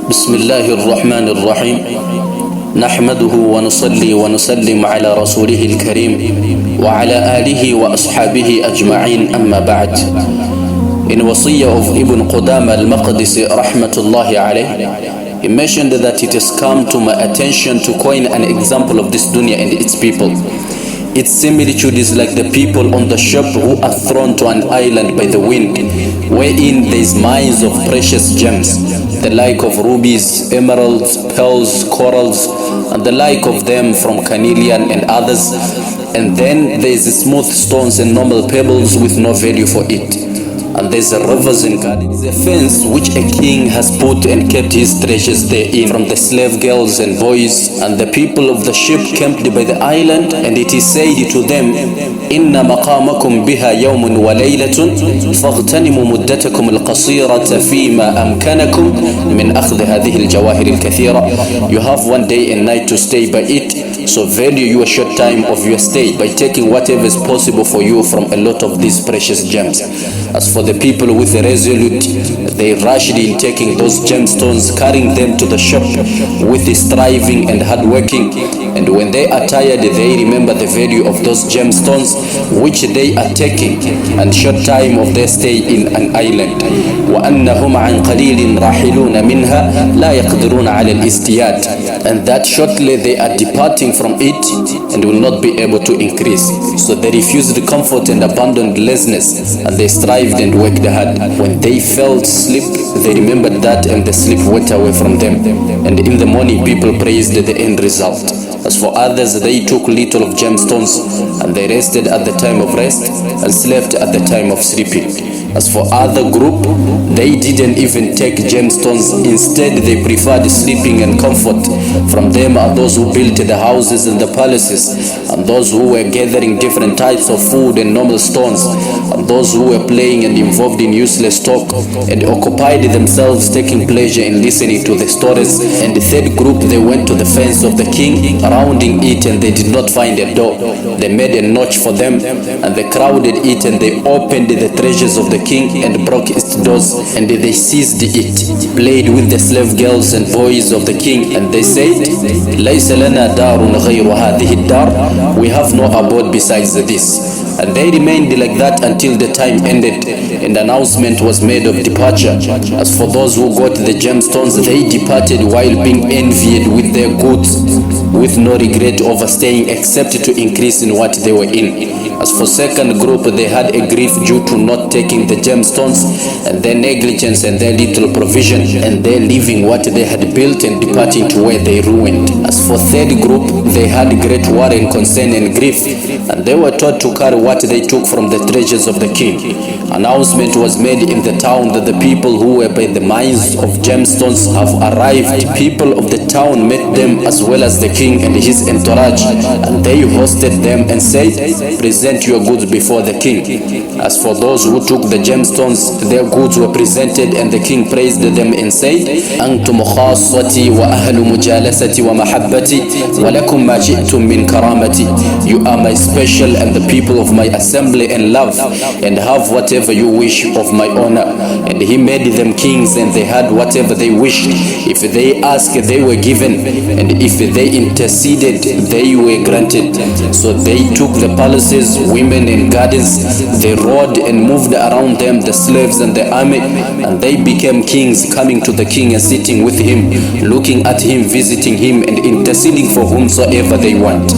بسم الله الرحمن الرحيم نحمده ونصلي ونسلم على رسوله الكريم وعلى آله وأصحابه أجمعين أما بعد. In Wasiyah of Ibn Qudama al-Maqdisi rahmatullahi alayh, he mentioned that it has come to my attention to coin an example of this dunya and its people. Its similitude is like the people on the ship who are thrown to an island by the wind, wherein there is mines of precious gems, the like of rubies, emeralds, pearls, corals, and the like of them from carnelian and others. And then there is smooth stones and normal pebbles with no value for it. And there's rivers and gardens, a fence which a king has put and kept his treasures therein from the slave girls and boys and the people of the ship camped by the island. And it is said to them, Inna maqamakum biha yawmun wa laylatun faghtanimu muddatakum al-qasirata fima amkanakum min akhdh hadhihi al-jawahir al-kathira. You have one day and night to stay by it, so value your short time of your stay by taking whatever is possible for you from a lot of these precious gems. As for the people with the resolute, they rushed in taking those gemstones, carrying them to the shop with striving and hard working. And when they are tired, they remember the value of those gemstones which they are taking and short time of their stay in an island. وَأَنَّهُمْ عَنْ قَلِيلٍ رَاحِلُونَ مِنْهَا لَا يَقْدِرُونَ عَلَى الْإِسْتِيَادِ. And that shortly they are departing from it and will not be able to increase. So they refused comfort and abandoned laziness, and they strived and worked hard. When they felt sleep, they remembered that, and the sleep went away from them. And in the morning people praised the end result. As for others, they took little of gemstones, and they rested at the time of rest and slept at the time of sleeping. As for other group, they didn't even take gemstones. Instead, they preferred sleeping and comfort. From them are those who built the houses and the palaces, and those who were gathering different types of food and normal stones, and those who were playing and involved in useless talk, and occupied themselves taking pleasure in listening to the stories. And the third group, they went to the fence of the king, rounding it, and they did not find a door. They made a notch for them, and they crowded it, and they opened the treasures of the king and broke its doors, and they seized it, played with the slave girls and boys of the king, and they said, لَيْسَ لَنَا دَارٌ غَيْرُ هَذِهِ الدَّارِ. We have no abode besides this. And they remained like that until the time ended, and announcement was made of departure. As for those who got the gemstones, they departed while being envied with their goods, with no regret over staying except to increase in what they were in. As for second group, they had a grief due to not taking the gemstones, and their negligence and their little provision, and their leaving what they had built and departing to where they ruined. As for third group, they had great worry and concern and grief, and they were taught to carry what they took from the treasures of the king. Announcement was made in the town that the people who were by the mines of gemstones have arrived. People of the town met them as well as the king and his entourage, and they hosted them and said, present your goods before the king. As for those who took the gemstones, their goods were presented, and the king praised them and said, أنتم خاصتي وأهل مجالستي ومحبتي ولكم ما جئتم من كرامتي. You are my special and the people of my assembly and love, and have whatever you wish of my honor. And he made them kings, and they had whatever they wished. If they asked, they were given, and if they interceded, they were granted. So they took the palaces, women and gardens. They rode and moved around them the slaves and the army, and they became kings, coming to the king and sitting with him, looking at him, visiting him, and interceding for whomsoever they want.